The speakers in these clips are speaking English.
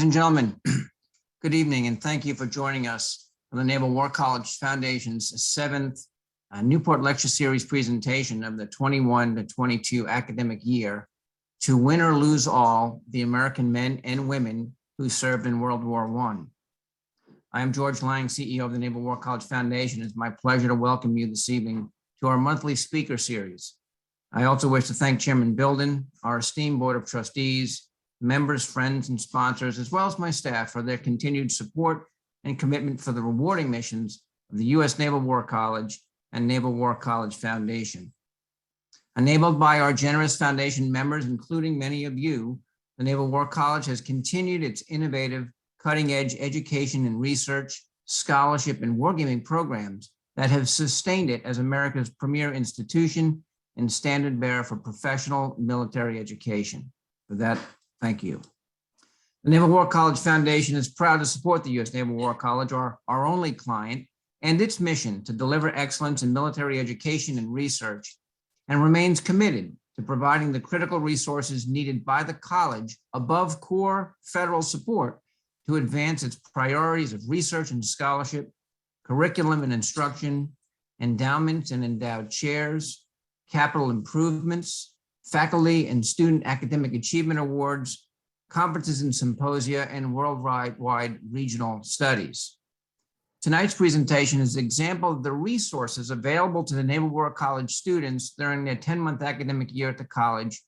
Ladies and gentlemen, good evening and thank you for joining us for the Naval War College Foundation's 7th Newport Lecture Series presentation of the 21 to 22 academic year, To Win or Lose All, the American Men and Women Who Served in World War I. I am George Lang, CEO of the Naval War College Foundation. It's my pleasure to welcome you this evening to our monthly speaker series. I also wish to thank Chairman Bilden, our esteemed Board of Trustees, members, friends, and sponsors, as well as my staff for their continued support and commitment for the rewarding missions of the U.S. Naval War College and Naval War College Foundation. Enabled by our generous foundation members, including many of you, the Naval War College has continued its innovative, cutting-edge education and research, scholarship, and wargaming programs that have sustained it as America's premier institution and standard bearer for professional military education. For that, thank you. The Naval War College Foundation is proud to support the U.S. Naval War College, our only client, and its mission to deliver excellence in military education and research, and remains committed to providing the critical resources needed by the college above core federal support to advance its priorities of research and scholarship, curriculum and instruction, endowments and endowed chairs, capital improvements, faculty and student academic achievement awards, conferences and symposia, and worldwide regional studies. Tonight's presentation is an example of the resources available to the Naval War College students during their 10-month academic year at the college,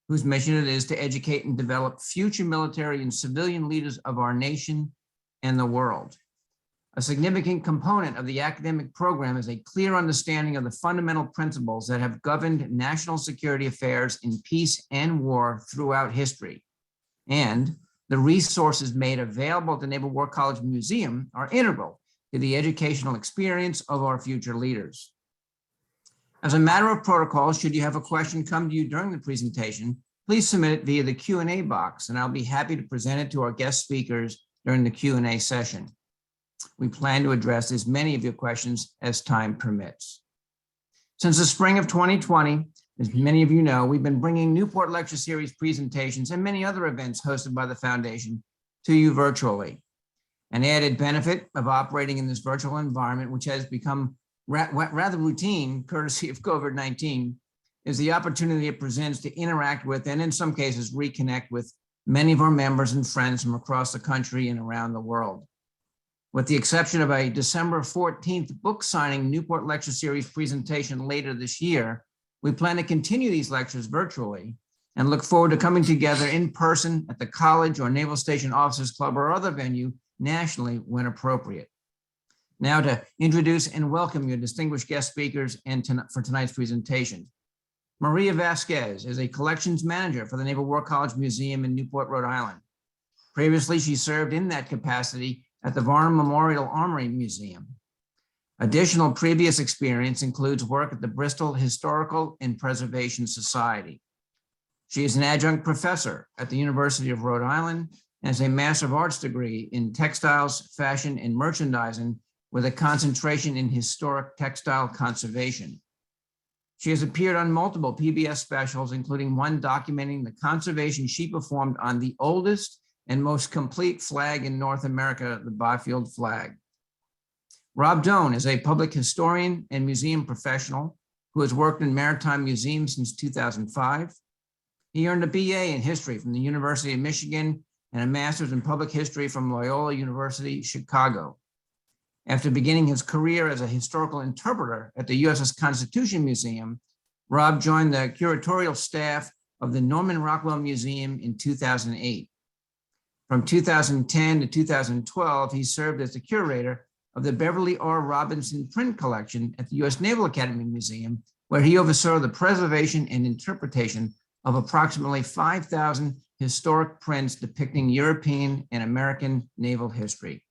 whose mission it is to educate and develop future military and civilian leaders of our nation and the world. A significant component of the academic program is a clear understanding of the fundamental principles that have governed national security affairs in peace and war throughout history. And the resources made available at the Naval War College Museum are integral to the educational experience of our future leaders. As a matter of protocol, should you have a question come to you during the presentation, please submit it via the Q&A box, and I'll be happy to present it to our guest speakers during the Q&A session. We plan to address as many of your questions as time permits. Since the spring of 2020, as many of you know, we've been bringing Newport Lecture Series presentations and many other events hosted by the Foundation to you virtually. An added benefit of operating in this virtual environment, which has become rather routine courtesy of COVID-19, is the opportunity it presents to interact with and in some cases reconnect with many of our members and friends from across the country and around the world. With the exception of a December 14th book signing Newport Lecture Series presentation later this year, we plan to continue these lectures virtually and look forward to coming together in person at the college or Naval Station Officers Club or other venue nationally when appropriate. Now to introduce and welcome your distinguished guest speakers and for tonight's presentation. Maria Vazquez is a collections manager for the Naval War College Museum in Newport, Rhode Island. Previously, she served in that capacity at the Varnum Memorial Armory Museum. Additional previous experience includes work at the Bristol Historical and Preservation Society. She is an adjunct professor at the University of Rhode Island and has a Master of Arts degree in textiles, fashion, and merchandising with a concentration in historic textile conservation. She has appeared on multiple PBS specials, including one documenting the conservation she performed on the oldest and most complete flag in North America, the Byfield flag. Rob Doane is a public historian and museum professional who has worked in maritime museums since 2005. He earned a BA in history from the University of Michigan and a master's in public history from Loyola University, Chicago. After beginning his career as a historical interpreter at the USS Constitution Museum, Rob joined the curatorial staff of the Norman Rockwell Museum in 2008. From 2010 to 2012, he served as the curator of the Beverly R. Robinson print collection at the U.S. Naval Academy Museum, where he oversaw the preservation and interpretation of approximately 5,000 historic prints depicting European and American naval history.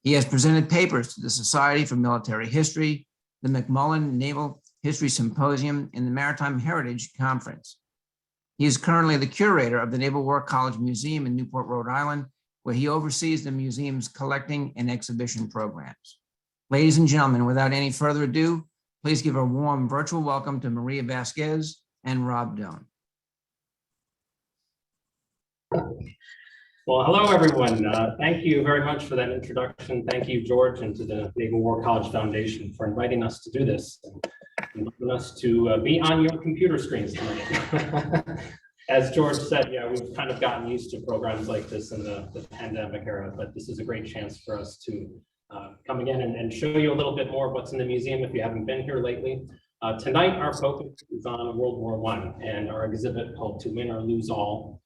He has presented papers to the Society for Military History, the McMullen Naval History Symposium, and the Maritime Heritage Conference. He is currently the curator of the Naval War College Museum in Newport, Rhode Island, where he oversees the museum's collecting and exhibition programs. Ladies and gentlemen, without any further ado, please give a warm virtual welcome to Maria Vazquez and Rob Doane. Well, hello, everyone. Thank you very much for that introduction. Thank you, George, and to the Naval War College Foundation for inviting us to do this and inviting us to be on your computer screens tonight. As George said, yeah, we've kind of gotten used to programs like this in the pandemic era, but this is a great chance for us to come again and show you a little bit more of what's in the museum if you haven't been here lately. Tonight, our focus is on World War I and our exhibit called To Win or Lose All.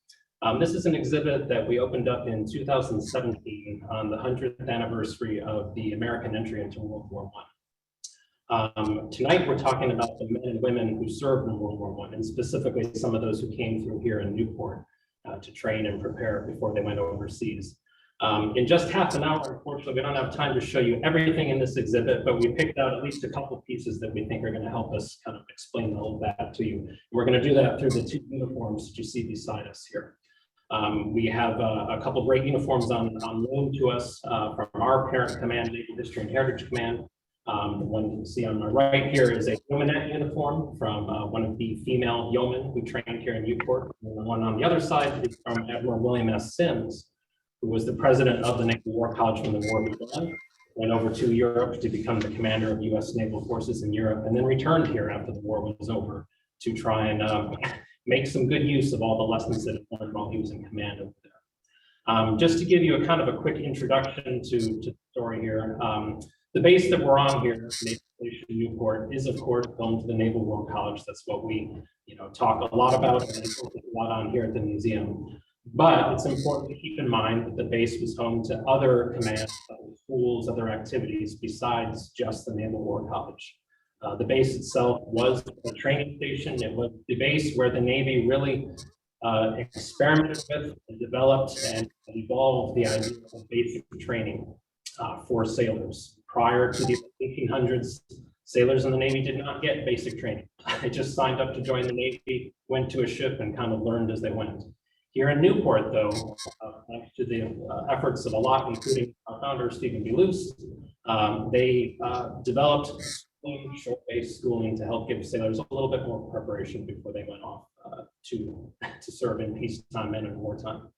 This is an exhibit that we opened up in 2017 on the 100th anniversary of the American entry into World War I. Tonight, we're talking about the men and women who served in World War I, and specifically some of those who came through here in Newport to train and prepare before they went overseas. In just half an hour, unfortunately, we don't have time to show you everything in this exhibit, but we picked out at least a couple pieces that we think are going to help us kind of explain all of that to you. We're going to do that through the two uniforms that you see beside us here. We have a couple great uniforms on loan to us from our parent command, Naval History and Heritage Command. The one you can see on my right here is a yeomanette uniform from one of the female yeomen who trained here in Newport. And the one on the other side is from Admiral William S. Simps, who was the president of the Naval War College when the war began, went over to Europe to become the commander of U.S. naval forces in Europe, and then returned here after the war was over to try and make some good use of all the lessons that he learned while he was in command over there. Just to give you a kind of a quick introduction to the story here, the base that we're on here, Naval Station Newport, is of course home to the Naval War College. That's what we talk a lot about and focus a lot on here at the museum. But it's important to keep in mind that the base was home to other commands, other schools, other activities besides just the Naval War College. The base itself was a training station. It was the base where the Navy really experimented with and developed and evolved the idea of basic training for sailors. Prior to the 1800s, sailors in the Navy did not get basic training. They just signed up to join the Navy, went to a ship, and kind of learned as they went. Here in Newport, though, thanks to the efforts of a lot, including our founder, Stephen B. Luce, they developed short-based schooling to help give sailors a little bit more preparation before they went off to serve in peacetime and in wartime.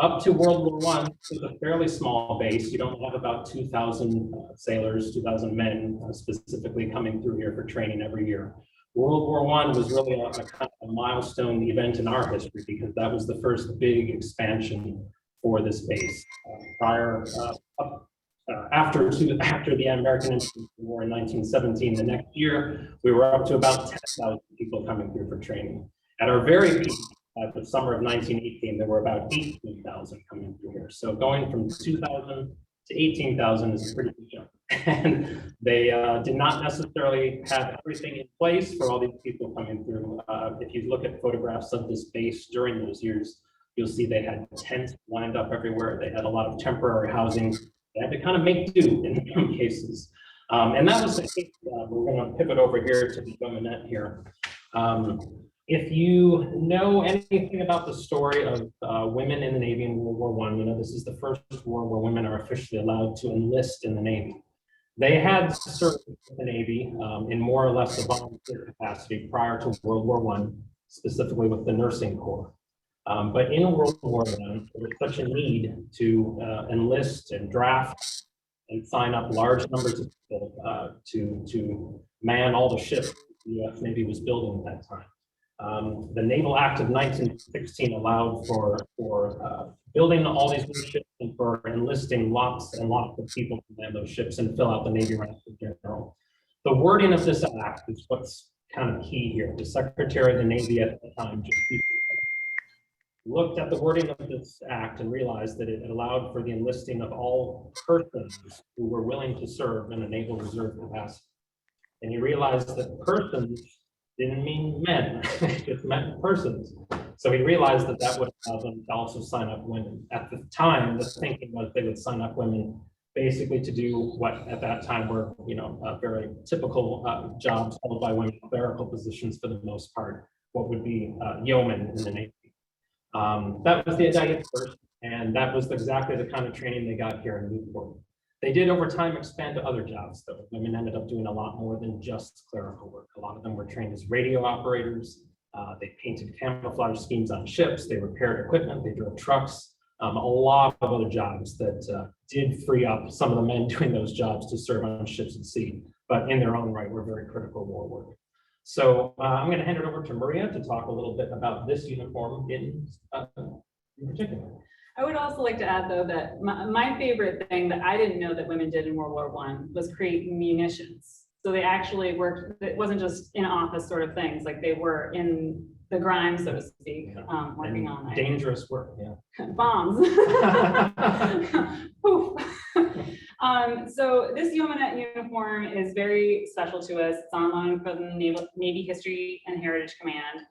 Up to World War I, it's a fairly small base. You don't have about 2,000 sailors, 2,000 men specifically coming through here for training every year. World War I was really a kind of a milestone event in our history because that was the first big expansion for this base. After the American Infantry War in 1917, the next year, we were up to about 10,000 people coming through for training. At our very peak, the summer of 1918, there were about 18,000 coming through here. So going from 2,000 to 18,000 is a pretty big jump. And they did not necessarily have everything in place for all these people coming through. If you look at photographs of this base during those years, you'll see they had tents lined up everywhere. They had a lot of temporary housing. They had to kind of make do in some cases. And that was the case. We're going to pivot over here to the yeomanette here. If you know anything about the story of women in the Navy in World War I, this is the first war where women are officially allowed to enlist in the Navy. They had served in the Navy in more or less a volunteer capacity prior to World War I, specifically with the nursing corps. But in World War I, there was such a need to enlist and draft and sign up large numbers of people to man all the ships the U.S. Navy was building at that time. The Naval Act of 1916 allowed for building all these new ships and for enlisting lots and lots of people to man those ships and fill out the Navy ranks in general. The wording of this act is what's kind of key here. The Secretary of the Navy at the time looked at the wording of this act and realized that it allowed for the enlisting of all persons who were willing to serve in a naval reserve capacity. And he realized that persons didn't mean men, it just meant persons. So he realized that that would allow them to also sign up women. At the time, the thinking was they would sign up women basically to do what at that time were, very typical jobs held by women, clerical positions for the most part, what would be yeomen in the Navy. That was the idea first, and that was exactly the kind of training they got here in Newport. They did over time expand to other jobs, though. Women ended up doing a lot more than just clerical work. A lot of them were trained as radio operators. They painted camouflage schemes on ships. They repaired equipment. They drove trucks. a lot of other jobs that did free up some of the men doing those jobs to serve on ships at sea, but in their own right were very critical war work. So I'm going to hand it over to Maria to talk a little bit about this uniform in particular. I would also like to add, though, that my favorite thing that I didn't know that women did in World War I was create munitions. So they actually worked, it wasn't just in office sort of things, like they were in the grime, so to speak, working on that. Dangerous work, yeah. Bombs. Poof. So this yeomanette uniform is very special to us. It's on loan from the Navy History and Heritage Command.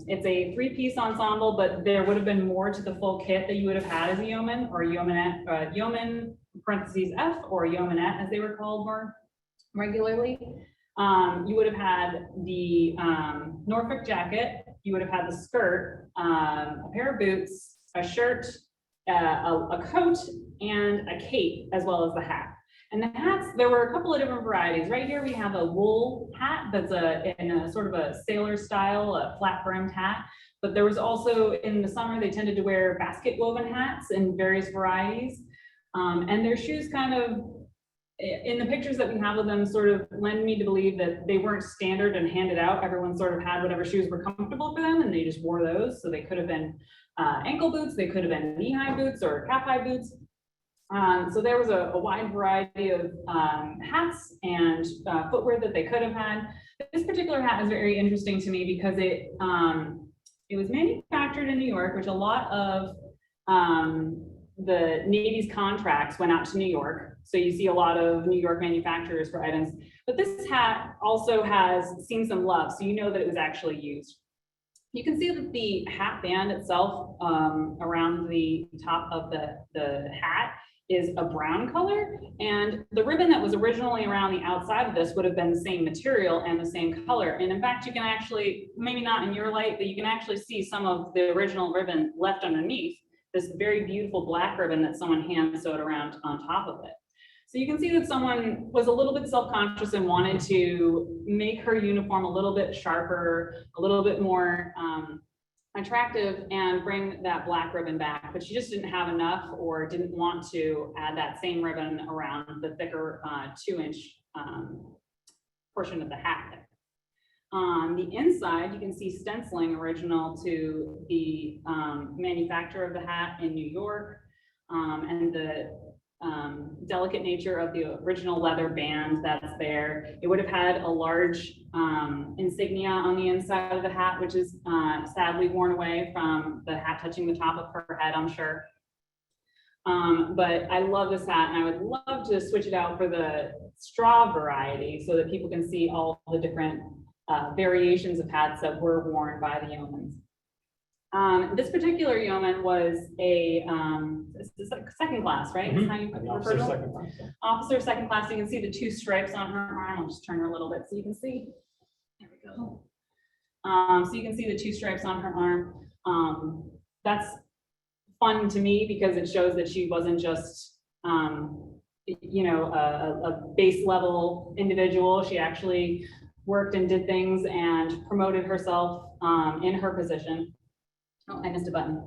It's a three-piece ensemble, but there would have been more to the full kit that you would have had as a yeoman or yeomanette, yeoman parentheses F or yeomanette as they were called more regularly. You would have had the Norfolk jacket, you would have had the skirt, a pair of boots, a shirt, a coat, and a cape, as well as the hat. And the hats, there were a couple of different varieties. Right here we have a wool hat that's in a sort of a sailor style, a flat brimmed hat. But there was also, in the summer, they tended to wear basket woven hats in various varieties. And their shoes kind of, in the pictures that we have of them, sort of lend me to believe that they weren't standard and handed out. Everyone sort of had whatever shoes were comfortable for them, and they just wore those. So they could have been ankle boots, they could have been knee-high boots or calf-high boots. So there was a wide variety of hats and footwear that they could have had. This particular hat is very interesting to me because it was manufactured in New York, which a lot of the Navy's contracts went out to New York. So you see a lot of New York manufacturers for items, but this hat also has seen some love. So you know that it was actually used. You can see that the hat band itself around the top of the hat is a brown color, and the ribbon that was originally around the outside of this would have been the same material and the same color. And in fact, you can actually, maybe not in your light, but you can actually see some of the original ribbon left underneath this very beautiful black ribbon that someone hand sewed around on top of it. So you can see that someone was a little bit self-conscious and wanted to make her uniform a little bit sharper, a little bit more attractive, and bring that black ribbon back, but she just didn't have enough or didn't want to add that same ribbon around the thicker 2-inch portion of the hat. On the inside, you can see stenciling original to the manufacturer of the hat in New York, and the delicate nature of the original leather band that's there. It would have had a large insignia on the inside of the hat, which is sadly worn away from the hat touching the top of her head, I'm sure. But I love this hat, and I would love to switch it out for the straw variety so that people can see all the different variations of hats that were worn by the yeomans. This particular yeoman was a second class, right? Mm-hmm. How you Officer second class. Officer second class. You can see the 2 stripes on her arm. I'll just turn her a little bit so you can see. There we go. So you can see the 2 stripes on her arm. That's fun to me because it shows that she wasn't just, you know, a base level individual. She actually worked and did things and promoted herself in her position. Oh, I missed a button.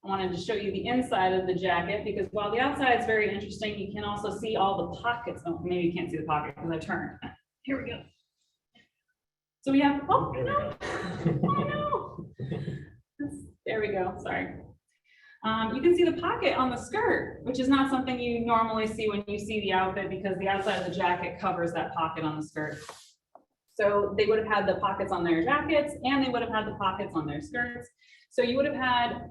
I wanted to show you the inside of the jacket because while the outside is very interesting, you can also see all the pockets. Oh, maybe you can't see the pocket because I turned. Here we go. So we have, oh no, oh no. There we go, sorry. You can see the pocket on the skirt, which is not something you normally see when you see the outfit because the outside of the jacket covers that pocket on the skirt. So they would have had the pockets on their jackets and they would have had the pockets on their skirts. So you would have had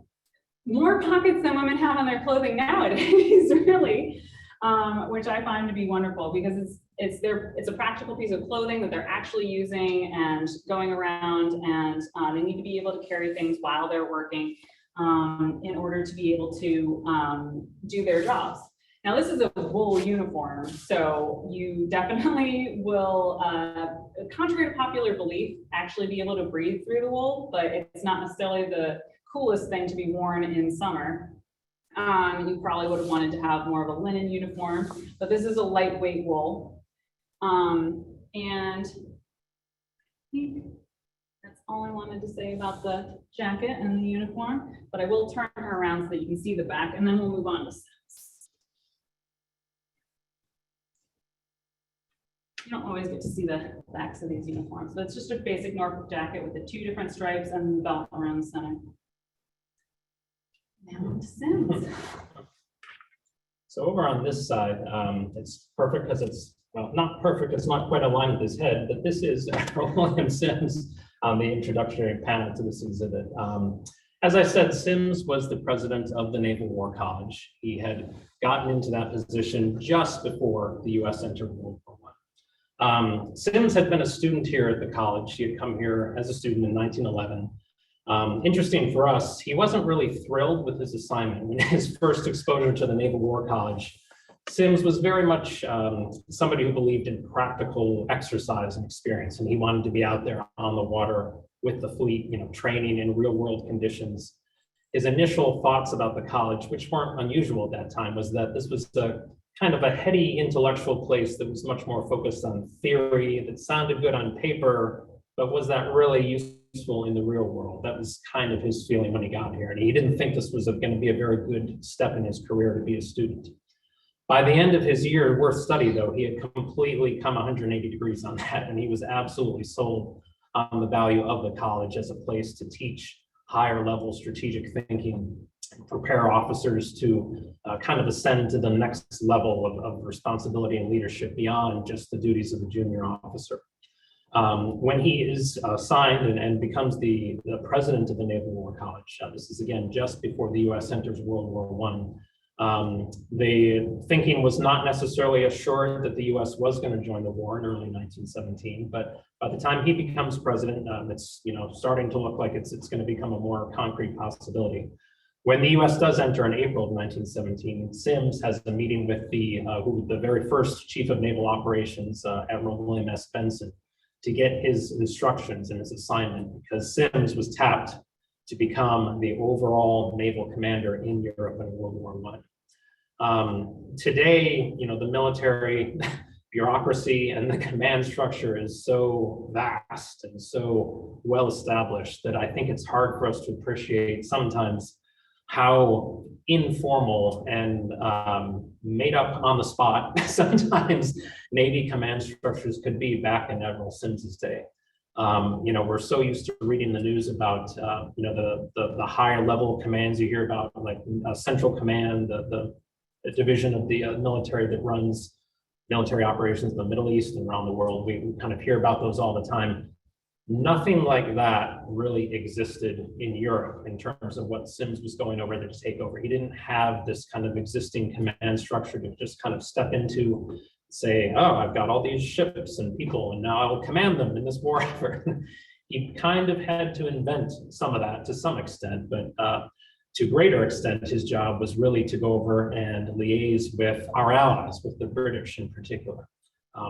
more pockets than women have on their clothing nowadays, really, which I find to be wonderful because it's a practical piece of clothing that they're actually using and going around, and they need to be able to carry things while they're working in order to be able to do their jobs. Now, this is a wool uniform, so you definitely will, contrary to popular belief, actually be able to breathe through the wool, but it's not necessarily the coolest thing to be worn in summer. You probably would have wanted to have more of a linen uniform, but this is a lightweight wool. And I think that's all I wanted to say about the jacket and the uniform, but I will turn her around so that you can see the back, and then we'll move on to Simps. You don't always get to see the backs of these uniforms, but it's just a basic Norfolk jacket with the 2 different stripes and the belt around the center. Now on to Simps. So over on this side, it's perfect because it's, well, not perfect, it's not quite aligned with his head, but this is William Simps on the introductory panel to this exhibit. As I said, Simps was the president of the Naval War College. He had gotten into that position just before the US entered World War I. Simps had been a student here at the college. He had come here as a student in 1911. Interesting for us, he wasn't really thrilled with his assignment. In his first exposure to the Naval War College, Simps was very much somebody who believed in practical exercise and experience, and he wanted to be out there on the water with the fleet, you know, training in real world conditions. His initial thoughts about the college, which weren't unusual at that time, was that this was a kind of a heady intellectual place that was much more focused on theory, that sounded good on paper, but was that really useful in the real world? That was kind of his feeling when he got here, and he didn't think this was going to be a very good step in his career to be a student. By the end of his year worth study, though, he had completely come 180 degrees on that, and he was absolutely sold on the value of the college as a place to teach higher level strategic thinking, prepare officers to kind of ascend to the next level of responsibility and leadership beyond just the duties of a junior officer. When he is signed and becomes the president of the Naval War College, this is again just before the US enters World War I, the thinking was not necessarily assured that the US was going to join the war in early 1917, but by the time he becomes president, it's starting to look like it's going to become a more concrete possibility. When the US does enter in April of 1917, Simps has a meeting with the very first chief of naval operations, Admiral William S. Benson, to get his instructions and his assignment, because Simps was tapped to become the overall naval commander in Europe in World War I. Today, the military bureaucracy and the command structure is so vast and so well established that I think it's hard for us to appreciate sometimes how informal and made up on the spot sometimes Navy command structures could be back in Admiral Sims's day. We're so used to reading the news about the higher level commands you hear about, like Central Command, the division of the military that runs military operations in the Middle East and around the world. We kind of hear about those all the time. Nothing like that really existed in Europe in terms of what Simps was going over there to take over. He didn't have this kind of existing command structure to just kind of step into, say, oh, I've got all these ships and people, and now I will command them in this war effort. He kind of had to invent some of that to some extent, but to a greater extent, his job was really to go over and liaise with our allies, with the British in particular.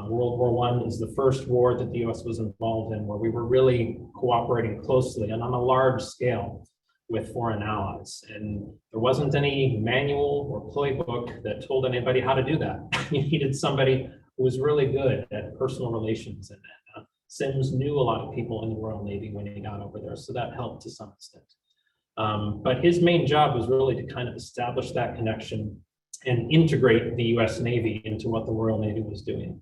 World War I is the first war that the US was involved in where we were really cooperating closely and on a large scale with foreign allies. And there wasn't any manual or playbook that told anybody how to do that. You needed somebody who was really good at personal relations. And Simps knew a lot of people in the Royal Navy when he got over there, so that helped to some extent. But his main job was really to kind of establish that connection and integrate the US Navy into what the Royal Navy was doing.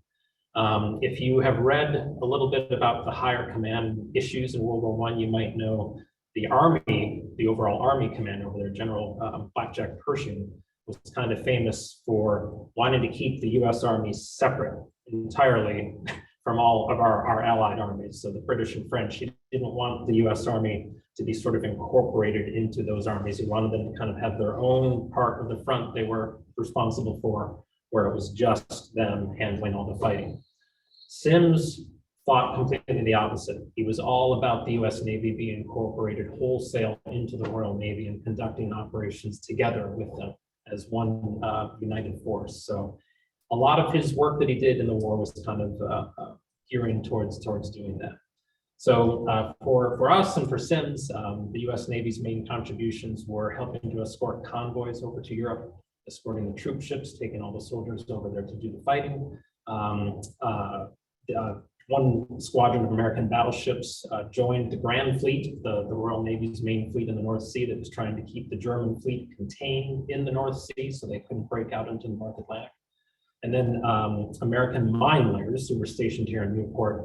If you have read a little bit about the higher command issues in World War I, you might know the Army, the overall Army commander over there, General Blackjack Pershing, was kind of famous for wanting to keep the US Army separate entirely from all of our allied armies. So the British and French, he didn't want the US Army to be sort of incorporated into those armies. He wanted them to kind of have their own part of the front they were responsible for, where it was just them handling all the fighting. Simps thought completely the opposite. He was all about the US Navy being incorporated wholesale into the Royal Navy and conducting operations together with them as one united force. So a lot of his work that he did in the war was kind of gearing towards doing that. So for us and for Simps, the US Navy's main contributions were helping to escort convoys over to Europe, escorting the troop ships, taking all the soldiers over there to do the fighting, one squadron of American battleships joined the Grand Fleet, the Royal Navy's main fleet in the North Sea that was trying to keep the German fleet contained in the North Sea so they couldn't break out into the North Atlantic. And then American miners who were stationed here in Newport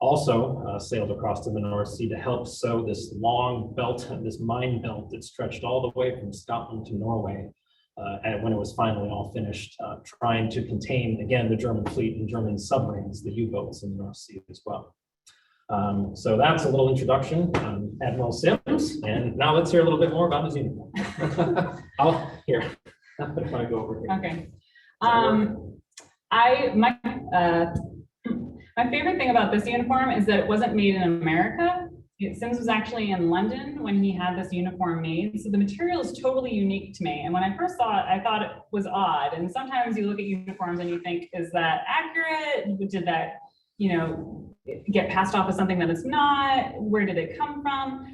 also sailed across to the North Sea to help sew this long belt, this mine belt that stretched all the way from Scotland to Norway. And when it was finally all finished, trying to contain, again, the German fleet and German submarines, the U-boats in the North Sea as well. So that's a little introduction on Admiral Simps, and now let's hear a little bit more about his uniform. Here, if I go over here. Okay. My favorite thing about this uniform is that it wasn't made in America. Simps was actually in London when he had this uniform made. So the material is totally unique to me. And when I first saw it, I thought it was odd. And sometimes you look at uniforms and you think, is that accurate? Did that, get passed off as something that it's not? Where did it come from?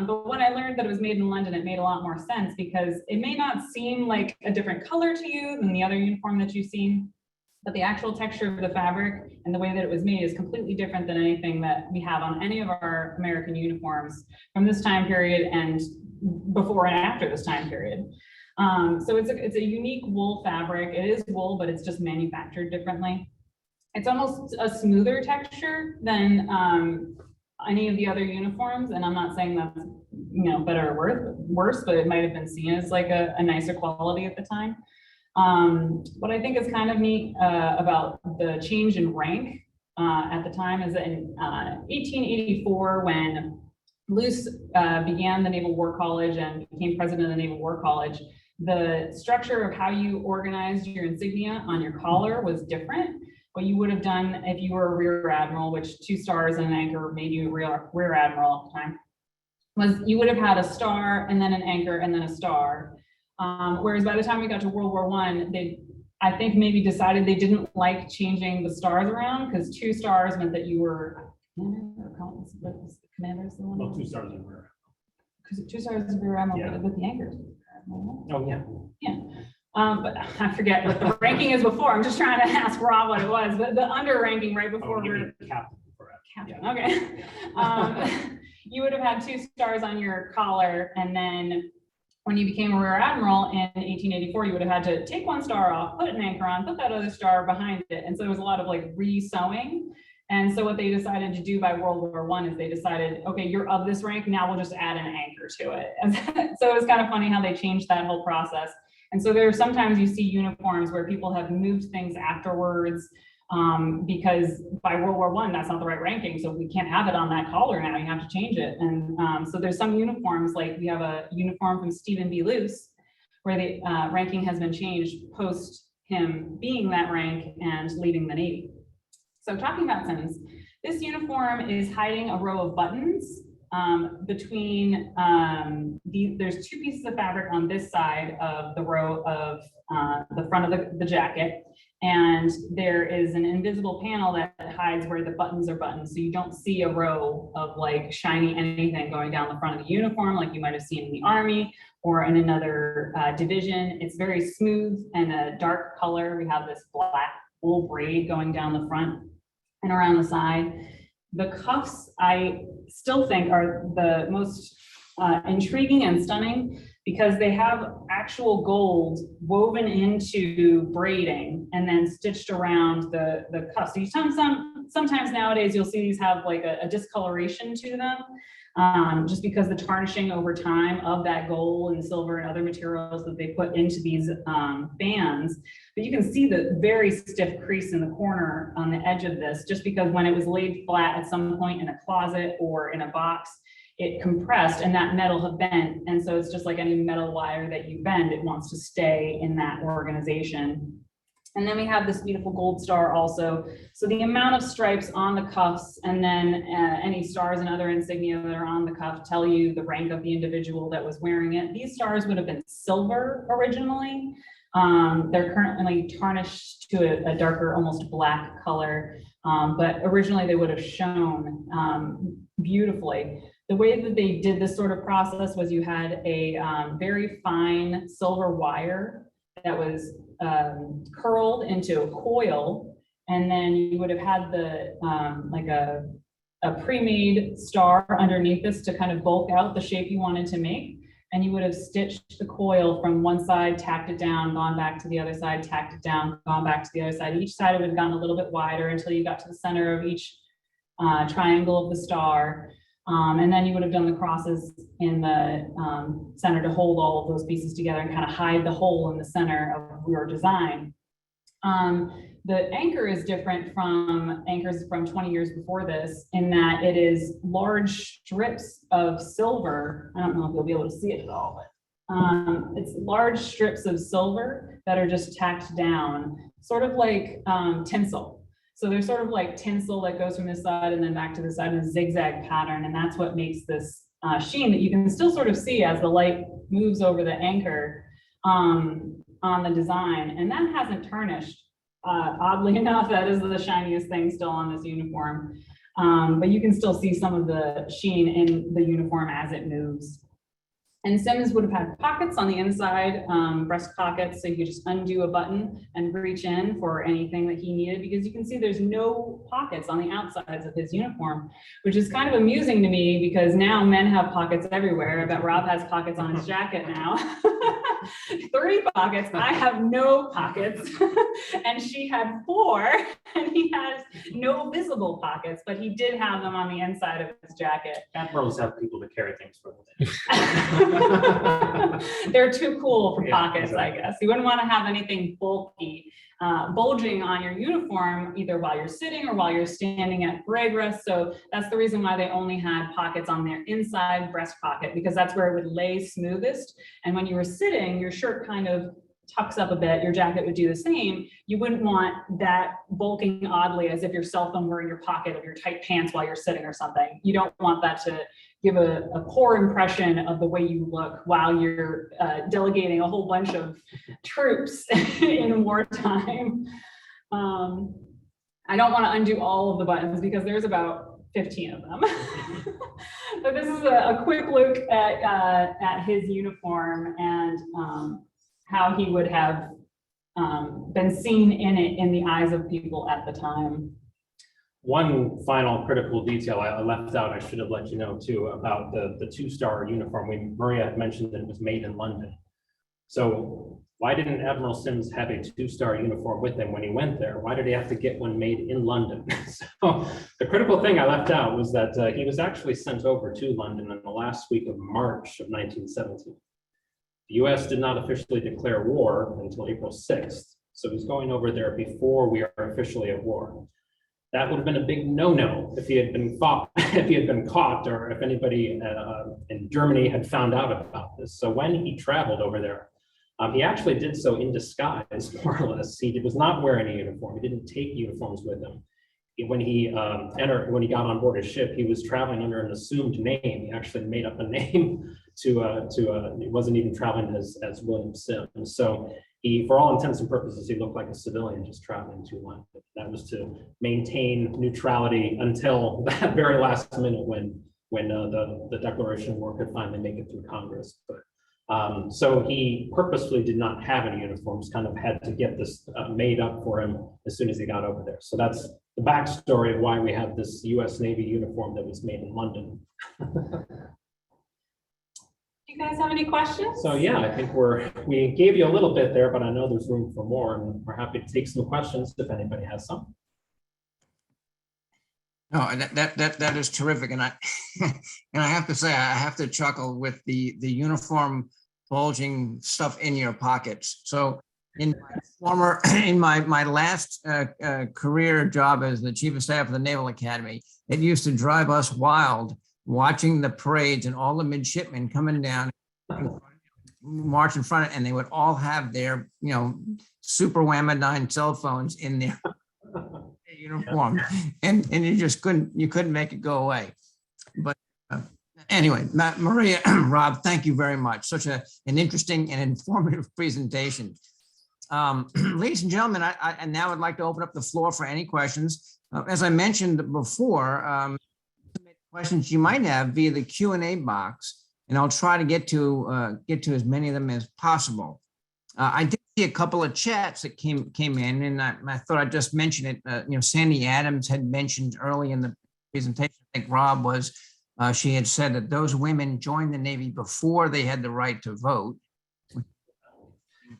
But when I learned that it was made in London, it made a lot more sense because it may not seem like a different color to you than the other uniform that you've seen, but the actual texture of the fabric and the way that it was made is completely different than anything that we have on any of our American uniforms from this time period and before and after this time period. So it's a unique wool fabric. It is wool, but it's just manufactured differently. It's almost a smoother texture than any of the other uniforms, and I'm not saying that's better or worse, but it might have been seen as like a nicer quality at the time. What I think is kind of neat about the change in rank at the time is that in 1884, when Luce began the Naval War College and became president of the Naval War College, the structure of how you organized your insignia on your collar was different. What you would have done if you were a rear admiral, which 2 stars and an anchor made you a rear admiral at the time, was you would have had a star and then an anchor and then a star. Whereas by the time we got to World War I, I think maybe decided they didn't like changing the stars around because 2 stars meant that you were commander. Well, 2 stars in rear. Because 2 stars is rear admiral, Yeah. with the anchors. Oh, yeah. Yeah. But I forget what the ranking is before. I'm just trying to ask Rob what it was. But the under ranking right before we're captain. captain. Yeah. Okay. You would have had 2 stars on your collar, and then when you became a rear admiral in 1884, you would have had to take 1 star off, put an anchor on, put that other star behind it. And so there was a lot of like re-sewing. And so what they decided to do by World War I is they decided, okay, you're of this rank, now we'll just add an anchor to it. And so it was kind of funny how they changed that whole process. And so there are sometimes you see uniforms where people have moved things afterwards because by World War I, that's not the right ranking. So we can't have it on that collar now, you have to change it. And so there's some uniforms, like we have a uniform from Stephen B. Luce, where the ranking has been changed post him being that rank and leaving the Navy. So talking about Simps, this uniform is hiding a row of buttons between there's 2 pieces of fabric on this side of the row of the front of the jacket, and there is an invisible panel that hides where the buttons are buttons, so you don't see a row of like shiny anything going down the front of the uniform like you might have seen in the Army or in another division. It's very smooth and a dark color. We have this black wool braid going down the front and around the side. The cuffs, I still think, are the most intriguing and stunning because they have actual gold woven into braiding and then stitched around the cuffs. So sometimes nowadays you'll see these have like a discoloration to them, just because the tarnishing over time of that gold and silver and other materials that they put into these bands. But you can see the very stiff crease in the corner on the edge of this, just because when it was laid flat at some point in a closet or in a box, it compressed and that metal had bent. And so it's just like any metal wire that you bend, it wants to stay in that organization. And then we have this beautiful gold star also. So the amount of stripes on the cuffs and then any stars and other insignia that are on the cuff tell you the rank of the individual that was wearing it. These stars would have been silver originally. They're currently tarnished to a darker, almost black color, but originally they would have shone beautifully. The way that they did this sort of process was you had a very fine silver wire that was curled into a coil, And then you would have had the like a pre-made star underneath this to kind of bulk out the shape you wanted to make. And you would have stitched the coil from one side, tacked it down, gone back to the other side, tacked it down, gone back to the other side. Each side would have gotten a little bit wider until you got to the center of each triangle of the star. And then you would have done the crosses in the center to hold all of those pieces together and kind of hide the hole in the center of your design. The anchor is different from anchors from 20 years before this in that it is large strips of silver. I don't know if you'll be able to see it at all, but it's large strips of silver that are just tacked down, sort of like tinsel. So there's sort of like tinsel that goes from this side and then back to the side in a zigzag pattern. And that's what makes this sheen that you can still sort of see as the light moves over the anchor on the design. And that hasn't tarnished. Oddly enough, that is the shiniest thing still on this uniform. But you can still see some of the sheen in the uniform as it moves. And Simms would have had pockets on the inside, breast pockets, so you could just undo a button and reach in for anything that he needed, because you can see there's no pockets on the outsides of his uniform, which is kind of amusing to me because now men have pockets everywhere. I bet Rob has pockets on his jacket now. 3 pockets, I have no pockets. And she had 4, and he has no visible pockets, but he did have them on the inside of his jacket. Admirals have people to carry things for them. They're too cool for pockets, exactly. I guess. You wouldn't want to have anything bulky, bulging on your uniform, either while you're sitting or while you're standing at parade rest. So that's the reason why they only had pockets on their inside breast pocket, because that's where it would lay smoothest. And when you were sitting, your shirt kind of tucks up a bit, your jacket would do the same. You wouldn't want that bulking oddly as if your cell phone were in your pocket of your tight pants while you're sitting or something. You don't want that to give a poor impression of the way you look while you're delegating a whole bunch of troops in wartime. I don't want to undo all of the buttons because there's about 15 of them. But this is a quick look at his uniform and how he would have been seen in it in the eyes of people at the time. One final critical detail I left out, I should have let you know too, about the 2-star uniform. Maria had mentioned that it was made in London. So why didn't Admiral Simms have a 2-star uniform with him when he went there? Why did he have to get one made in London? So the critical thing I left out was that he was actually sent over to London in the last week of March of 1917. The US did not officially declare war until April 6th. So he's going over there before we are officially at war. That would have been a big no-no if he had been caught, or if anybody in Germany had found out about this. So when he traveled over there, he actually did so in disguise, more or less. He was not wearing a uniform. He didn't take uniforms with him. When he got on board his ship, he was traveling under an assumed name. He actually made up a name he wasn't even traveling as William Simms. So he, for all intents and purposes, he looked like a civilian just traveling to London. That was to maintain neutrality until that very last minute when the declaration of war could finally make it through Congress. But so he purposefully did not have any uniforms, kind of had to get this made up for him as soon as he got over there. So that's the backstory of why we have this US Navy uniform that was made in London. You guys have any questions? So yeah, I think we gave you a little bit there, but I know there's room for more, and we're happy to take some questions if anybody has some. No, that is terrific, and I and I have to say I have to chuckle with the uniform bulging stuff in your pockets. So in my last career job as the chief of staff of the Naval Academy, it used to drive us wild watching the parades and all the midshipmen coming down, march in front, and they would all have their super Whamadine cell phones in their uniform, and you just couldn't make it go away. But anyway, Maria, Rob, thank you very much. Such an interesting and informative presentation. Ladies and gentlemen, I now would like to open up the floor for any questions. As I mentioned before, questions you might have via the Q&A box, and I'll try to get to as many of them as possible. I did see a couple of chats that came in, and I thought I'd just mention it. Sandy Adams had mentioned early in the presentation, I think Rob was, she had said that those women joined the Navy before they had the right to vote.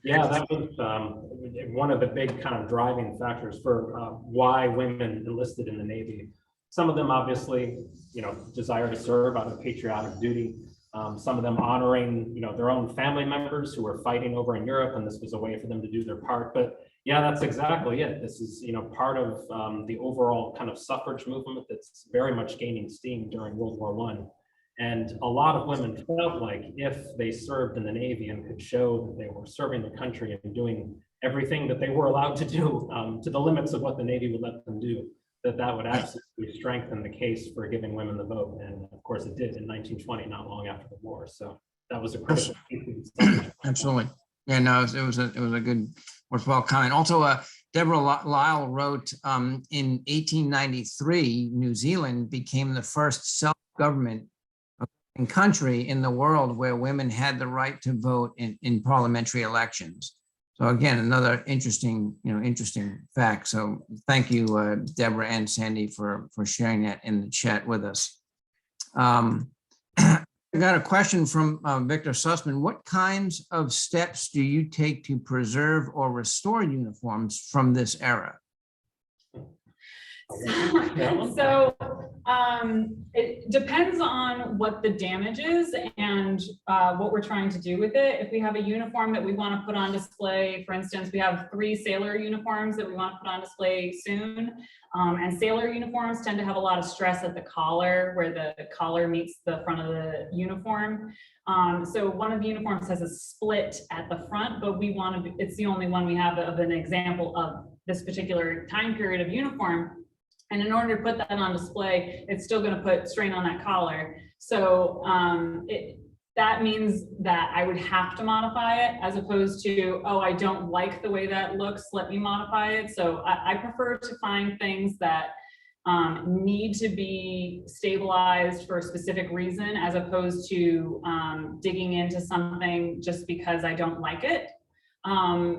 Yeah, that was one of the big kind of driving factors for why women enlisted in the Navy. Some of them obviously, desire to serve out of patriotic duty. Some of them honoring, their own family members who were fighting over in Europe, and this was a way for them to do their part. But yeah, that's exactly it. This is, part of the overall kind of suffrage movement that's very much gaining steam during World War I. And a lot of women felt like if they served in the Navy and could show that they were serving the country and doing everything that they were allowed to do to the limits of what the Navy would let them do, that would absolutely strengthen the case for giving women the vote. And of course it did in 1920, not long after the war. So that was a critical. Absolutely. Yeah, no, it was a good, worthwhile comment. Also, Deborah Lyle wrote, in 1893, New Zealand became the first self-government country in the world where women had the right to vote in parliamentary elections. So again, another interesting fact. So thank you, Deborah and Sandy, for sharing that in the chat with us. I got a question from Victor Sussman. What kinds of steps do you take to preserve or restore uniforms from this era? So it depends on what the damage is and what we're trying to do with it. If we have a uniform that we want to put on display, for instance, we have 3 sailor uniforms that we want to put on display soon. And sailor uniforms tend to have a lot of stress at the collar, where the collar meets the front of the uniform. So one of the uniforms has a split at the front, but it's the only one we have of an example of this particular time period of uniform. And in order to put that on display, it's still going to put strain on that collar. So that means that I would have to modify it, as opposed to, oh, I don't like the way that looks, let me modify it. So I prefer to find things that need to be stabilized for a specific reason, as opposed to digging into something just because I don't like it.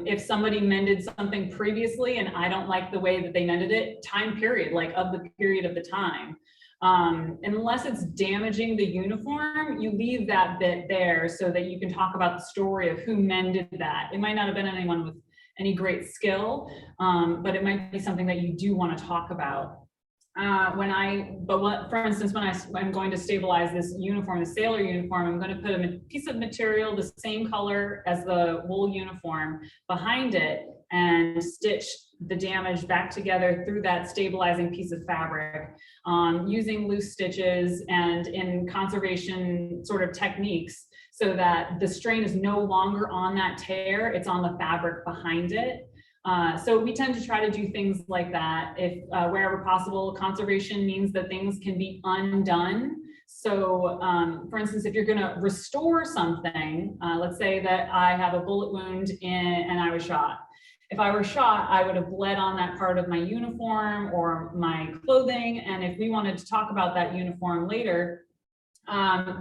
If somebody mended something previously and I don't like the way that they mended it, time period, like of the period of the time, unless it's damaging the uniform, you leave that bit there so that you can talk about the story of who mended that. It might not have been anyone with any great skill, but it might be something that you do want to talk about. For instance, when I'm going to stabilize this uniform, the sailor uniform, I'm going to put a piece of material the same color as the wool uniform behind it and stitch the damage back together through that stabilizing piece of fabric, using loose stitches and in conservation sort of techniques, so that the strain is no longer on that tear, it's on the fabric behind it. So we tend to try to do things like that. If wherever possible, conservation means that things can be undone. So for instance, if you're going to restore something, let's say that I have a bullet wound and I was shot. If I were shot, I would have bled on that part of my uniform or my clothing. And if we wanted to talk about that uniform later,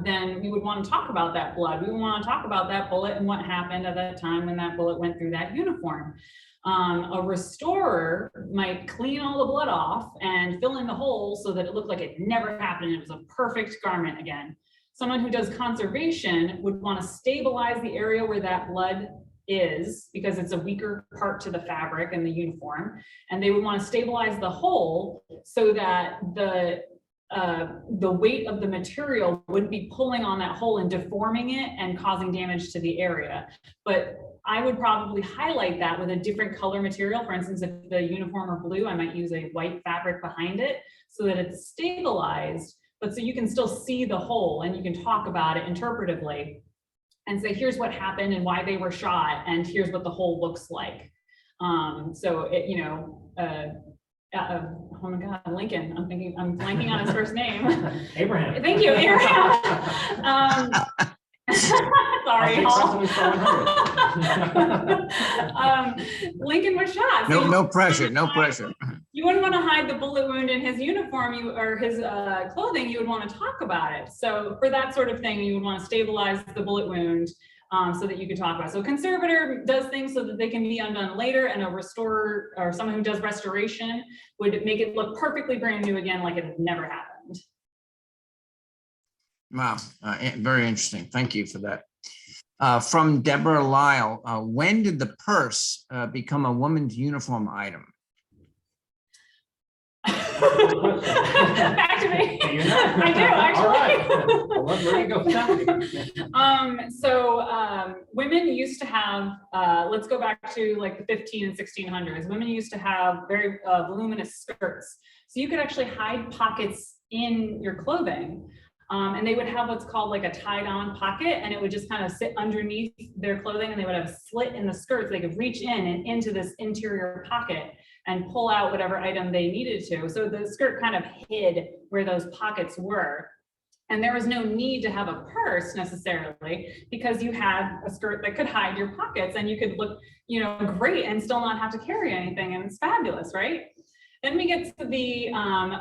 then we would want to talk about that blood. We would want to talk about that bullet and what happened at that time when that bullet went through that uniform. A restorer might clean all the blood off and fill in the hole so that it looked like it never happened. It was a perfect garment again. Someone who does conservation would want to stabilize the area where that blood is, because it's a weaker part to the fabric and the uniform. And they would want to stabilize the hole so that the weight of the material wouldn't be pulling on that hole and deforming it and causing damage to the area. But I would probably highlight that with a different color material. For instance, if the uniform are blue, I might use a white fabric behind it so that it's stabilized, but so you can still see the hole and you can talk about it interpretively and say, here's what happened and why they were shot, and here's what the hole looks like. So it, oh my God, Lincoln. I'm blanking on his first name. Abraham. Thank you, Abraham. Sorry. Lincoln was shot. So No pressure, no pressure. You wouldn't want to hide the bullet wound in his uniform or his clothing. You would want to talk about it. So for that sort of thing, you would want to stabilize the bullet wound so that you could talk about. So a conservator does things so that they can be undone later, and a restorer or someone who does restoration would make it look perfectly brand new again, like it had never happened. Wow, very interesting. Thank you for that. From Deborah Lyle, when did the purse become a woman's uniform item? Back to me. Do you know? I do, actually. All right. Well, where do you go with that? So women used to have, let's go back to like the 15 and 1600s. Women used to have very voluminous skirts. So you could actually hide pockets in your clothing. And they would have what's called like a tied-on pocket, and it would just kind of sit underneath their clothing, and they would have a slit in the skirts. They could reach in and into this interior pocket and pull out whatever item they needed to. So the skirt kind of hid where those pockets were. And there was no need to have a purse necessarily, because you had a skirt that could hide your pockets, and you could look, you know, great and still not have to carry anything. And it's fabulous, right? Then we get to the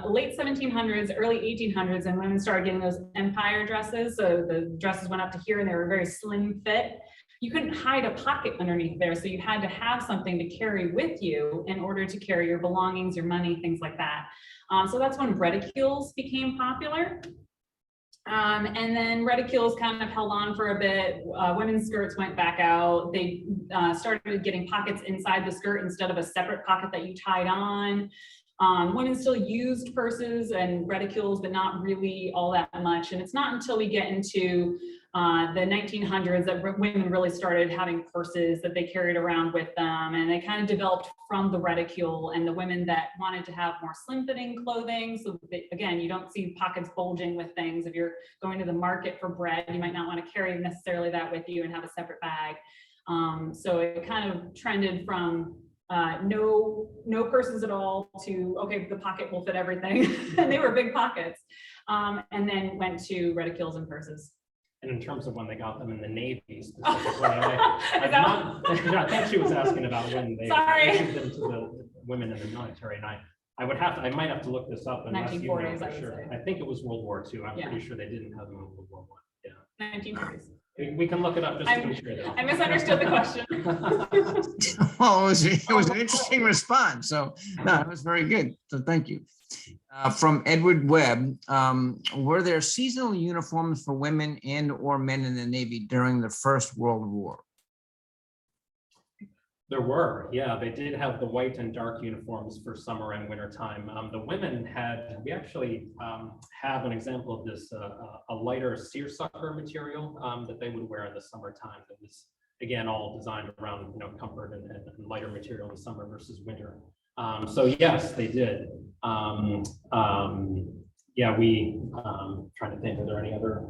late 1700s, early 1800s, and women started getting those empire dresses. So the dresses went up to here, and they were very slim fit. You couldn't hide a pocket underneath there, so you had to have something to carry with you in order to carry your belongings, your money, things like that. So that's when reticules became popular. And then reticules kind of held on for a bit. Women's skirts went back out. They started getting pockets inside the skirt instead of a separate pocket that you tied on. Women still used purses and reticules, but not really all that much. And it's not until we get into the 1900s that women really started having purses that they carried around with them. And they kind of developed from the reticule, and the women that wanted to have more slim fitting clothing. So that, again, you don't see pockets bulging with things. If you're going to the market for bread, you might not want to carry necessarily that with you and have a separate bag. So it kind of trended from no purses at all to, okay, the pocket will fit everything. And they were big pockets. And then went to reticules and purses. And in terms of when they got them in the Navy, specifically, I think she was asking about when they issued them to the women in the military. And I might have to look this up. 1940s, for sure. I think it was World War II. I'm pretty sure they didn't have them in World War I. Yeah. 1940s. We can look it up just to be sure. I misunderstood the question. Well, it was an interesting response. So no, it was very good. So thank you. From Edward Webb, were there seasonal uniforms for women and or men in the Navy during the First World War? There were, yeah, they did have the white and dark uniforms for summer and winter time. The women we actually have an example of this, a lighter seersucker material that they would wear in the summertime. That was, again, all designed around, you know, comfort and lighter material in summer versus winter. So yes, they did. Yeah, trying to think, are there any other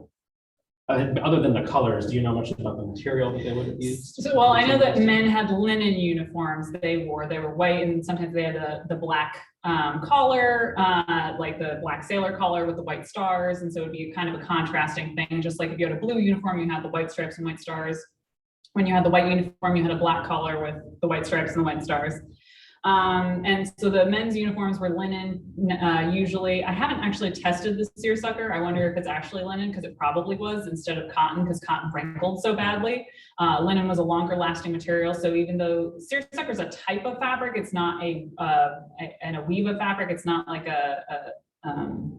than the colors, do you know much about the material that they would have used? So, well, I know that men had linen uniforms that they wore. They were white, and sometimes they had the black collar, like the black sailor collar with the white stars. And so it would be kind of a contrasting thing. Just like if you had a blue uniform, you had the white stripes and white stars. When you had the white uniform, you had a black collar with the white stripes and the white stars. And so the men's uniforms were linen, usually. I haven't actually tested the seersucker. I wonder if it's actually linen, because it probably was, instead of cotton, because cotton wrinkled so badly. Linen was a longer lasting material. So even though seersucker is a type of fabric, it's not a weave fabric. It's not like a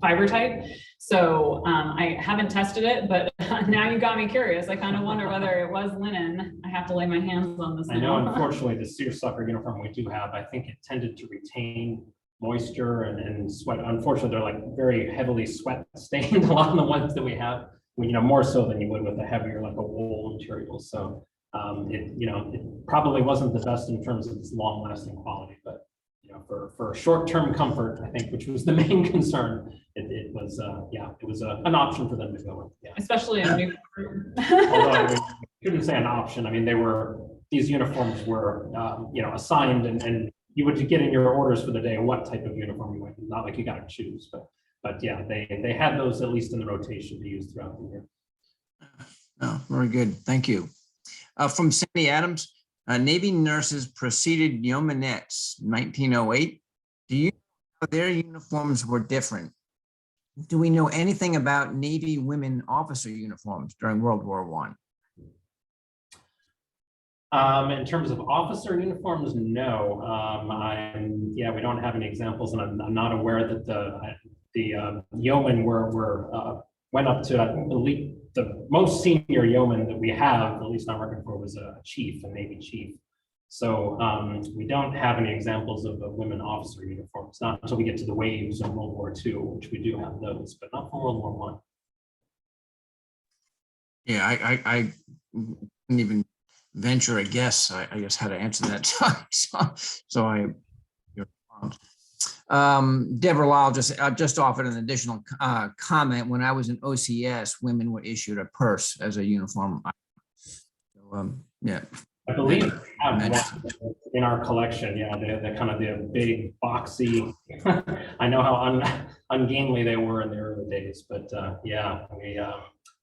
fiber type. So I haven't tested it, but now you got me curious. I kind of wonder whether it was linen. I have to lay my hands on this. I know, unfortunately, the seersucker uniform we do have, I think it tended to retain moisture and sweat. Unfortunately, they're like very heavily sweat stained, a lot of the ones that we have, you know, more so than you would with a heavier, like a wool material. So it probably wasn't the best in terms of its long lasting quality, but you know, for short-term comfort, I think, which was the main concern, it was an option for them to go with. Yeah. Especially in Newport. Although I couldn't say an option. I mean, these uniforms were assigned, and you would get in your orders for the day what type of uniform you went. Not like you got to choose, but yeah, they had those at least in the rotation to use throughout the year. Oh, very good. Thank you. From Sandy Adams. Navy nurses preceded yeomanettes 1908. Do you know their uniforms were different? Do we know anything about Navy women officer uniforms during World War I? In terms of officer uniforms, no. Yeah, we don't have any examples, and I'm not aware that the yeomen went up to, I believe, the most senior yeoman that we have, at least on record for, was a chief, a Navy chief. So we don't have any examples of women officer uniforms, not until we get to the waves in World War II, which we do have those, but not from World War I. Yeah, I didn't even venture a guess, I guess, how to answer that. So your response. Deborah Lyle just offered an additional comment. When I was in OCS, women were issued a purse as a uniform. So, yeah. I believe we have one in our collection. Yeah, the kind of the big boxy. I know how ungainly they were in the early days, but yeah,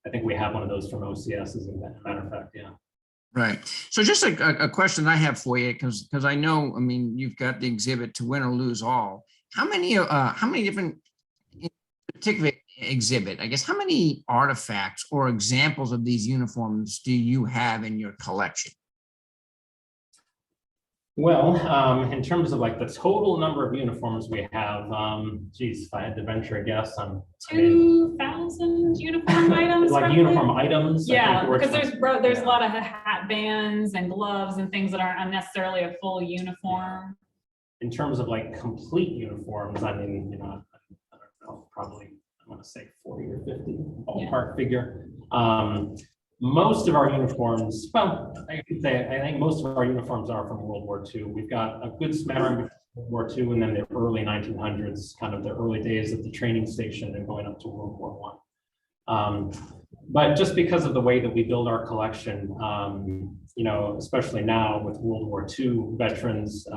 I think we have one of those from OCS, as a matter of fact. Yeah. Right. So just a question I have for you, because I know, I mean, you've got the exhibit To Win or Lose All. How many different, in particular exhibit, I guess, how many artifacts or examples of these uniforms do you have in your collection? Well, in terms of like the total number of uniforms we have, geez, if I had to venture a guess, 2,000 uniform items. Like roughly? Uniform items. Yeah, because there's a lot of hat bands and gloves and things that aren't necessarily a full uniform. In terms of like complete uniforms, I mean, I don't know, probably I want to say 40 or 50 ballpark figure. Most of our uniforms, well, I think most of our uniforms are from World War II. We've got a good smattering of World War II and then the early 1900s, kind of the early days of the training station and going up to World War I. But just because of the way that we build our collection, especially now with World War II veterans,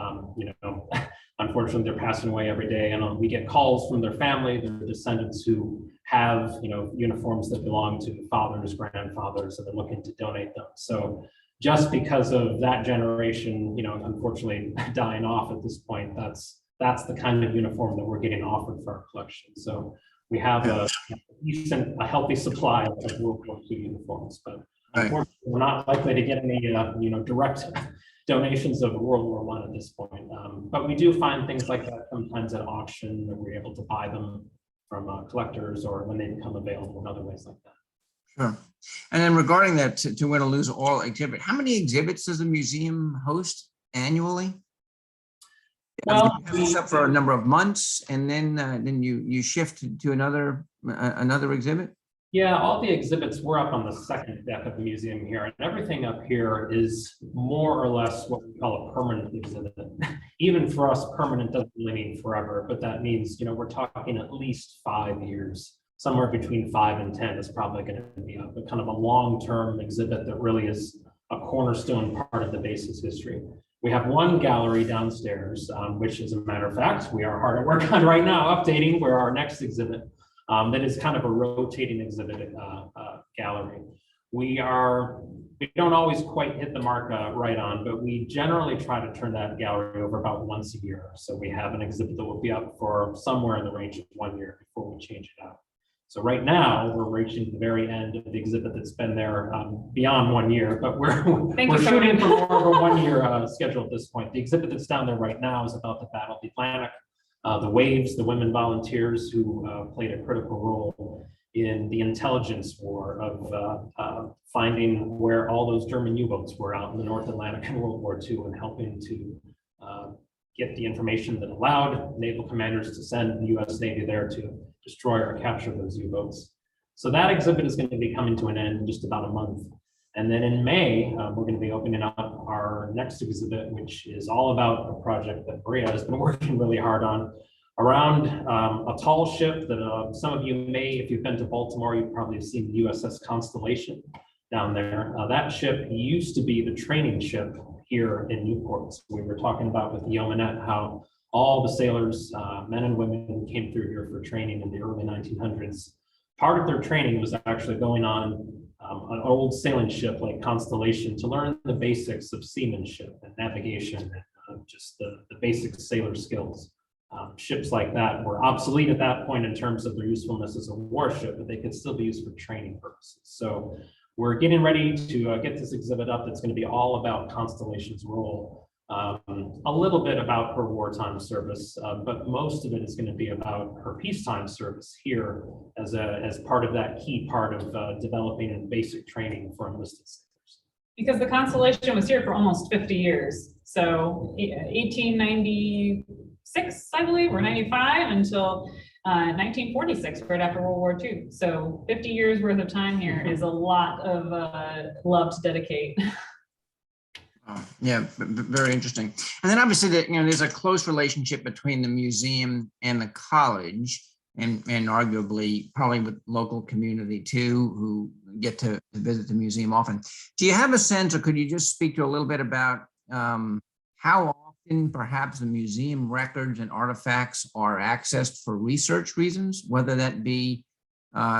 unfortunately they're passing away every day, and we get calls from their family, their descendants who have, uniforms that belong to fathers, grandfathers, and they're looking to donate them. So just because of that generation, unfortunately dying off at this point, that's the kind of uniform that we're getting offered for our collection. So we have a healthy supply of World War II uniforms, but unfortunately, we're not likely to get any, direct donations of World War I at this point. But we do find things like that sometimes at auction, and we're able to buy them from collectors or when they become available in other ways like that. Sure. And then regarding that To Win or Lose All exhibit, how many exhibits does the museum host annually? Well, it's up for a number of months, and then you shift to another exhibit. Yeah, all the exhibits, we're up on the second deck of the museum here, and everything up here is more or less what we call a permanent exhibit. Even for us, permanent doesn't really mean forever, but that means, we're talking at least 5 years. Somewhere between 5 and 10 is probably going to be a kind of a long-term exhibit that really is a cornerstone part of the base's history. We have one gallery downstairs, which, as a matter of fact, we are hard at work on right now, updating for our next exhibit. That is kind of a rotating exhibit gallery. We don't always quite hit the mark right on, but we generally try to turn that gallery over about once a year. So we have an exhibit that will be up for somewhere in the range of 1 year before we change it out. So right now we're reaching the very end of the exhibit that's been there beyond 1 year, but we're shooting for more of a 1 year schedule at this point. The exhibit that's down there right now is about the Battle of the Atlantic. The Waves, the women volunteers who played a critical role in the intelligence war of finding where all those German U-boats were out in the North Atlantic in World War II, and helping to get the information that allowed naval commanders to send the U.S. Navy there to destroy or capture those U-boats. So that exhibit is going to be coming to an end in just about a month. And then in May, we're going to be opening up our next exhibit, which is all about a project that Maria has been working really hard on around a tall ship that some of you may, if you've been to Baltimore, you've probably seen the USS Constellation down there. That ship used to be the training ship here in Newport. So we were talking about with the Yeomanette how all the sailors, men and women, who came through here for training in the early 1900s, part of their training was actually going on an old sailing ship like Constellation to learn the basics of seamanship and navigation and just the basic sailor skills. Ships like that were obsolete at that point in terms of their usefulness as a warship, but they could still be used for training purposes. So we're getting ready to get this exhibit up. It's going to be all about Constellation's role, a little bit about her wartime service, but most of it is going to be about her peacetime service here as part of that key part of developing and basic training for enlisted sailors. Because the Constellation was here for almost 50 years. So 1896, I believe, or 95 until 1946, right after World War II. So 50 years worth of time here is a lot of love to dedicate. Yeah, very interesting. And then obviously there's a close relationship between the museum and the college, and arguably probably with local community too, who get to visit the museum often. Do you have a sense, or could you just speak to a little bit about how often perhaps the museum records and artifacts are accessed for research reasons, whether that be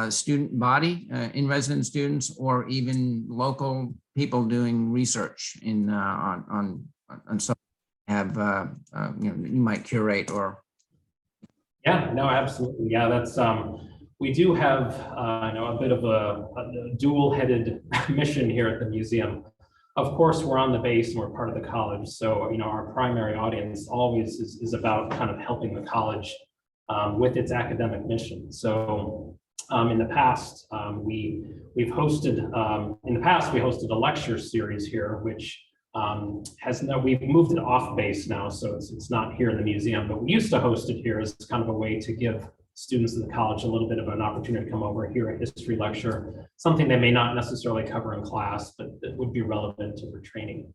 student body, in resident students, or even local people doing research in on something you might curate or. Yeah, no, absolutely. Yeah, that's we do have a bit of a dual-headed mission here at the museum. Of course, we're on the base and we're part of the college, so our primary audience always is about kind of helping the college with its academic mission. So in the past, we hosted a lecture series here, which we've moved it off base now, so it's not here in the museum, but we used to host it here as kind of a way to give students of the college a little bit of an opportunity to come over, hear a history lecture, something they may not necessarily cover in class, but that would be relevant to their training.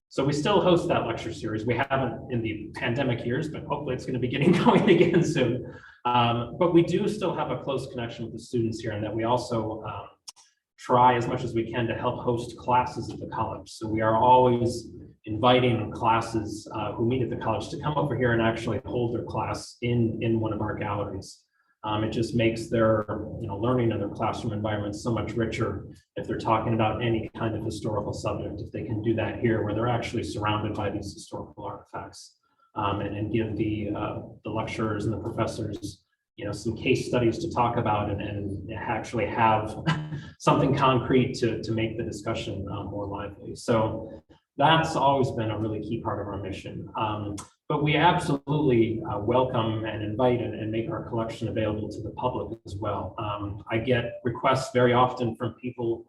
So we still host that lecture series. We haven't in the pandemic years, but hopefully it's going to be getting going again soon. But we do still have a close connection with the students here, and that we also try as much as we can to help host classes at the college. So we are always inviting classes who meet at the college to come over here and actually hold their class in one of our galleries. It just makes their learning in their classroom environment so much richer if they're talking about any kind of historical subject, if they can do that here where they're actually surrounded by these historical artifacts, and give the lecturers and the professors some case studies to talk about and actually have something concrete to make the discussion more lively. So that's always been a really key part of our mission. But we absolutely welcome and invite and make our collection available to the public as well. I get requests very often from people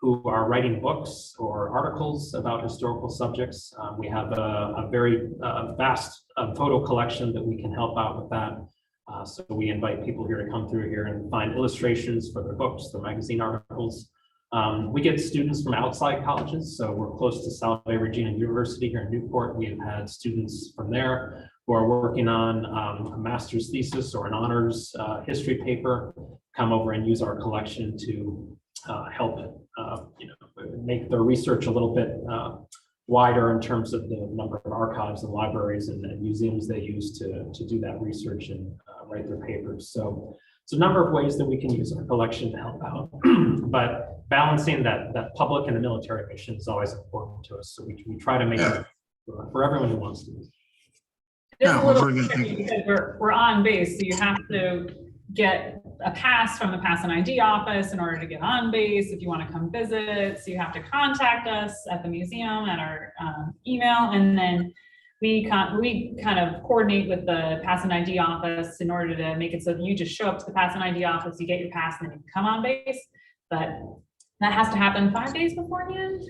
who are writing books or articles about historical subjects. We have a very vast photo collection that we can help out with that. So we invite people here to come through here and find illustrations for their books, their magazine articles. We get students from outside colleges, so we're close to Salve Regina University here in Newport. We've had students from there who are working on a master's thesis or an honors history paper come over and use our collection to help make their research a little bit wider in terms of the number of archives and libraries and museums they use to do that research and write their papers. So it's a number of ways that we can use our collection to help out, but balancing that public and the military mission is always important to us. So we try to make it for everyone who wants to. It's a little tricky because we're on base, so you have to get a pass from the Pass and ID office in order to get on base if you want to come visit. So you have to contact us at the museum at our email, and then we kind of coordinate with the Pass and ID office in order to make it so that you just show up to the Pass and ID office, you get your pass, and then you come on base. But that has to happen 5 days beforehand.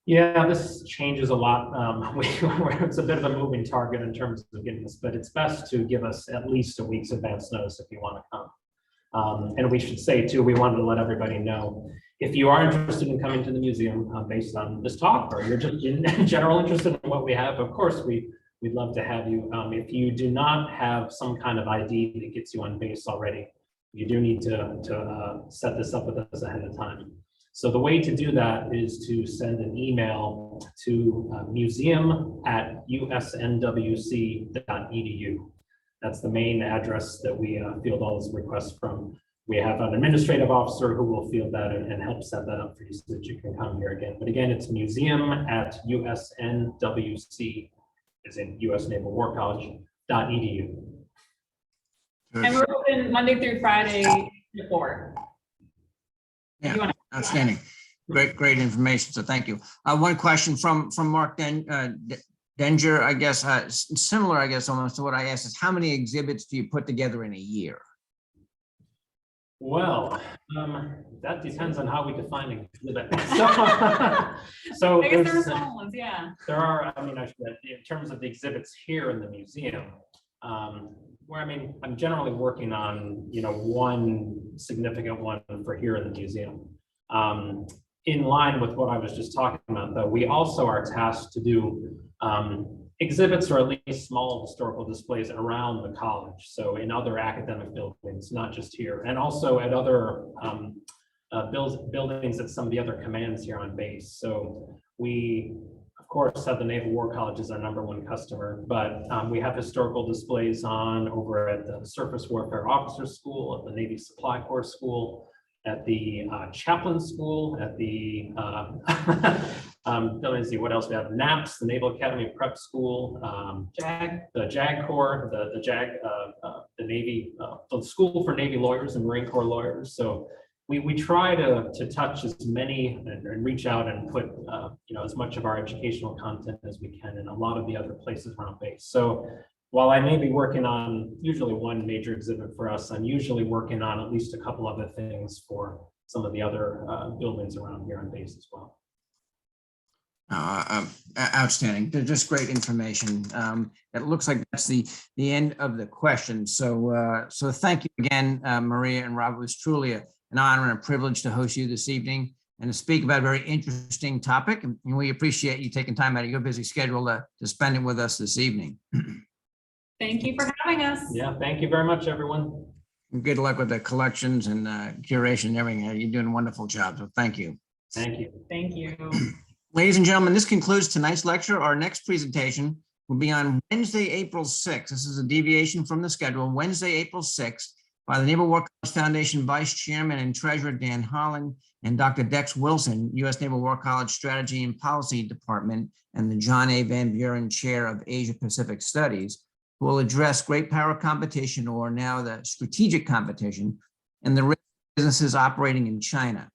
Yeah, this changes a lot. It's a bit of a moving target in terms of getting this, but it's best to give us at least a week's advance notice if you want to come. And we should say too, we wanted to let everybody know, if you are interested in coming to the museum based on this talk, or you're just in general interested in what we have, of course, we'd love to have you. If you do not have some kind of ID that gets you on base already, you do need to set this up with us ahead of time. So the way to do that is to send an email to museum@usnwc.edu. That's the main address that we field all these requests from. We have an administrative officer who will field that and help set that up for you so that you can come here again. But again, it's museum@usnwc, as in US Naval War College.edu. And we're open Monday through Friday to 4. Yeah. You want to Outstanding. Great information. So thank you. One question from Mark Denger, I guess, similar, I guess, almost to what I asked is how many exhibits do you put together in a year? Well, that depends on how we define exhibit. So I guess there are small ones, yeah. there are, I mean, in terms of the exhibits here in the museum, where I'm generally working on, one significant one for here in the museum. In line with what I was just talking about, though, we also are tasked to do exhibits or at least small historical displays around the college. So in other academic buildings, not just here, and also at other buildings at some of the other commands here on base. So we, of course, have the Naval War College as our #1 customer, but we have historical displays on over at the Surface Warfare Officers School, at the Navy Supply Corps School, at the Chaplain School, at the let me see what else we have. NAPS, the Naval Academy Prep School, JAG. the JAG Corps, the JAG, the Navy, the School for Navy Lawyers and Marine Corps Lawyers. So we try to touch as many and reach out and put as much of our educational content as we can in a lot of the other places around base. So while I may be working on usually one major exhibit for us, I'm usually working on at least a couple other things for some of the other buildings around here on base as well. Outstanding. They're just great information. It looks like that's the end of the questions. So thank you again, Maria and Rob. It was truly an honor and a privilege to host you this evening and to speak about a very interesting topic. And we appreciate you taking time out of your busy schedule to spend it with us this evening. Thank you for having us. Yeah, thank you very much, everyone. Good luck with the collections and curation and everything. You're doing a wonderful job. So thank you. Thank you. Thank you. Ladies and gentlemen, this concludes tonight's lecture. Our next presentation will be on Wednesday, April 6th. This is a deviation from the schedule. Wednesday, April 6th, by the Naval War College Foundation Vice Chairman and Treasurer Dan Holland and Dr. Dex Wilson, U.S. Naval War College Strategy and Policy Department, and the John A. Van Buren Chair of Asia Pacific Studies, who will address great power competition, or now the strategic competition, and the risk of businesses operating in China.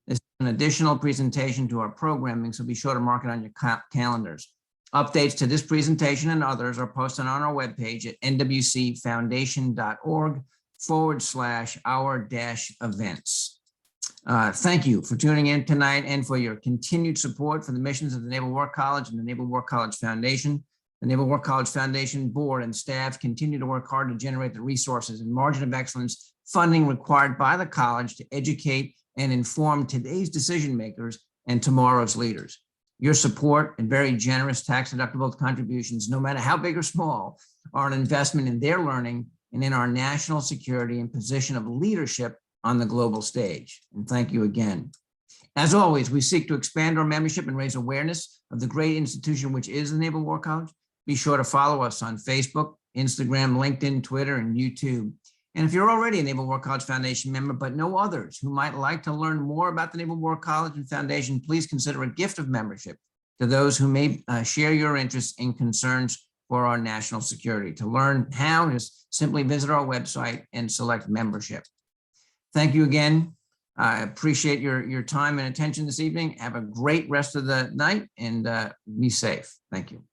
This is an additional presentation to our programming, so be sure to mark it on your calendars. Updates to this presentation and others are posted on our webpage at nwcfoundation.org/our-events. Thank you for tuning in tonight and for your continued support for the missions of the Naval War College and the Naval War College Foundation. The Naval War College Foundation board and staff continue to work hard to generate the resources and margin of excellence funding required by the college to educate and inform today's decision makers and tomorrow's leaders. Your support and very generous tax-deductible contributions, no matter how big or small, are an investment in their learning and in our national security and position of leadership on the global stage. And thank you again. As always, we seek to expand our membership and raise awareness of the great institution which is the Naval War College. Be sure to follow us on Facebook, Instagram, LinkedIn, Twitter, and YouTube. And if you're already a Naval War College Foundation member, but know others who might like to learn more about the Naval War College and Foundation, please consider a gift of membership to those who may share your interests and concerns for our national security. To learn how, just simply visit our website and select membership. Thank you again. I appreciate your time and attention this evening. Have a great rest of the night and be safe. Thank you.